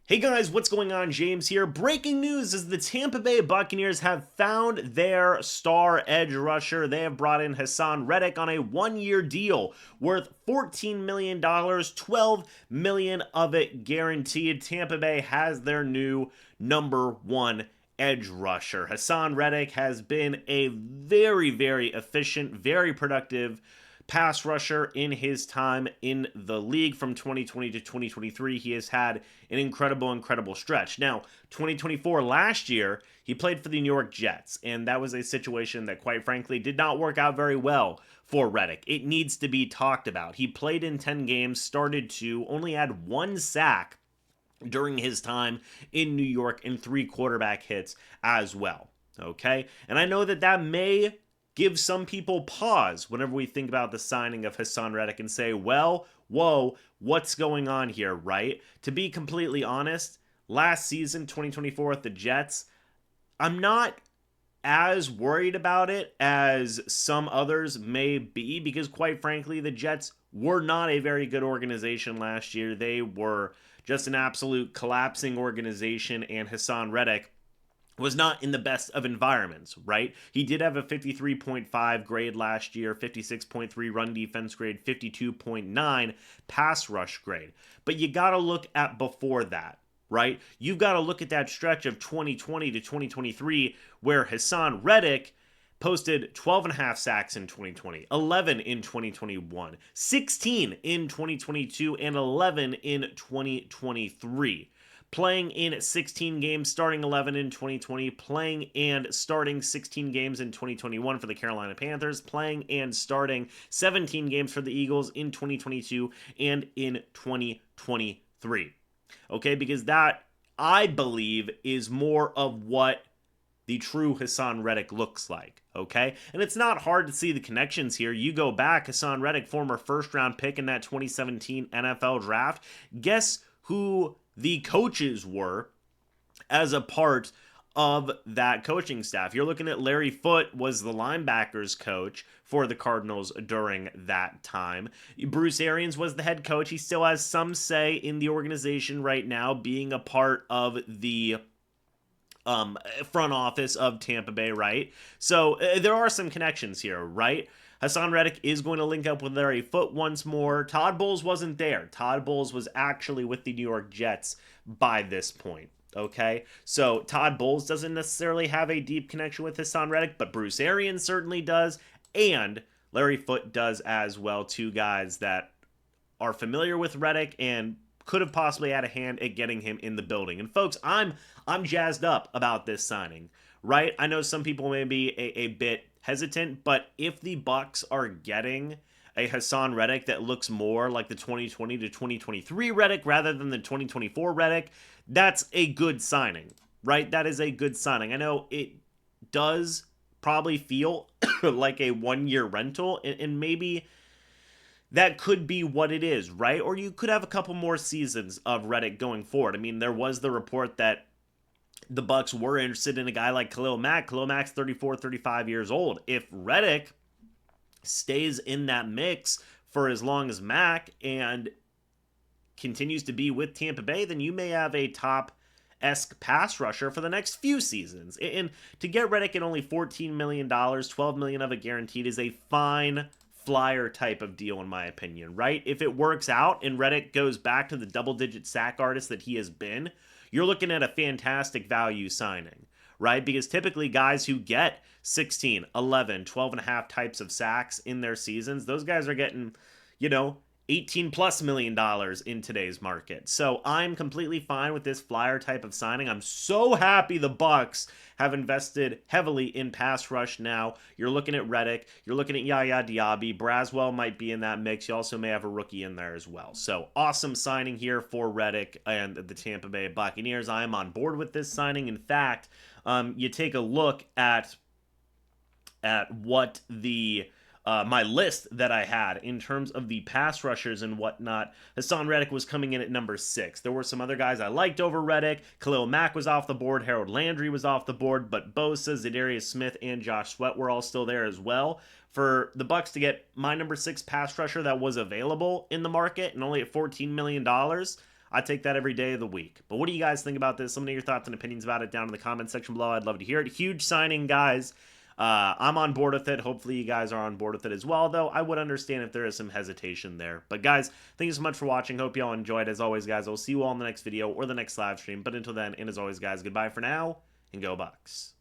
Hey guys, what's going on? James here. Breaking news is the Tampa Bay Buccaneers have found their star edge rusher. They have brought in Haason Reddick on a one-year deal worth $14 million, $12 million of it guaranteed. Tampa Bay has their new number one edge rusher. Haason Reddick has been a very efficient, very productive pass rusher in his time in the league from 2020 to 2023. He has had an incredible stretch. Now, 2024, last year, he played for the New York Jets, and that was a situation that, quite frankly, did not work out very well for Reddick. It needs to be talked about. He played in 10 games, started two, only had one sack during his time in New York, and 3 quarterback hits as well. Okay? And I know that may give some people pause whenever we think about the signing of Haason Reddick and say, well, whoa, what's going on here, right? To be completely honest, last season, 2024 with the Jets, I'm not as worried about it as some others may be, because quite frankly, the Jets were not a very good organization last year. They were just an absolute collapsing organization, and Haason Reddick was not in the best of environments, right? He did have a 53.5 grade last year, 56.3 run defense grade, 52.9 pass rush grade. But you got to look at before that, right? You've got to look at that stretch of 2020 to 2023 where Haason Reddick posted 12 and a half sacks in 2020, 11 in 2021, 16 in 2022, and 11 in 2023. Playing in 16 games, starting 11 in 2020, playing and starting 16 games in 2021 for the Carolina Panthers, playing and starting 17 games for the Eagles in 2022 and in 2023. Okay, because that, I believe, is more of what the true Haason Reddick looks like, okay? And it's not hard to see the connections here. You go back, Haason Reddick, former first-round pick in that 2017 NFL draft. Guess who the coaches were as a part of that coaching staff? You're looking at Larry Foote was the linebackers coach for the Cardinals during that time. Bruce Arians was the head coach. He still has some say in the organization right now, being a part of the front office of Tampa Bay, right? So there are some connections here, right? Haason Reddick is going to link up with Larry Foote once more. Todd Bowles wasn't there. Todd Bowles was actually with the New York Jets by this point. Okay, so Todd Bowles doesn't necessarily have a deep connection with Haason Reddick, but Bruce Arians certainly does, and Larry Foote does as well. Two guys that are familiar with Reddick and could have possibly had a hand at getting him in the building. And folks, I'm jazzed up about this signing, right? I know some people may be a bit hesitant, but if the Bucs are getting a Haason Reddick that looks more like the 2020 to 2023 Reddick rather than the 2024 Reddick, that's a good signing, right? That is a good signing. I know it does probably feel like a one-year rental, and maybe that could be what it is, right? Or you could have a couple more seasons of Reddick going forward. I mean, there was the report that the Bucs were interested in a guy like Khalil Mack. Khalil Mack's 34, 35 years old. If Reddick stays in that mix for as long as Mack and continues to be with Tampa Bay, then you may have a top-esque pass rusher for the next few seasons. And to get Reddick at only $14 million, $12 million of it guaranteed, is a fine flyer type of deal, in my opinion, right? If it works out and Reddick goes back to the double-digit sack artist that he has been, you're looking at a fantastic value signing, right? Because typically guys who get 16, 11, 12 and a half types of sacks in their seasons, those guys are getting, 18 plus million dollars in today's market. So I'm completely fine with this flyer type of signing. I'm so happy the Bucs have invested heavily in pass rush now. You're looking at Reddick, you're looking at Yaya Diaby, Braswell might be in that mix. You also may have a rookie in there as well. So awesome signing here for Reddick and the Tampa Bay Buccaneers. I am on board with this signing. In fact, you take a look at what the my list that I had in terms of the pass rushers and whatnot. Haason Reddick was coming in at number 6. There were some other guys I liked over Reddick. Khalil Mack was off the board. Harold Landry was off the board. But Bosa, Zadarius Smith, and Josh Sweat were all still there as well. For the Bucs to get my number 6 pass rusher that was available in the market and only at $14 million, I take that every day of the week. But what do you guys think about this? Let me know your thoughts and opinions about it down in the comment section below. I'd love to hear it. Huge signing, guys. I'm on board with it. Hopefully you guys are on board with it as well, though I would understand if there is some hesitation there. But guys, thank you so much for watching. Hope you all enjoyed. As always, guys, I'll see you all in the next video or the next live stream. But until then, and as always, guys, goodbye for now, and go Bucs.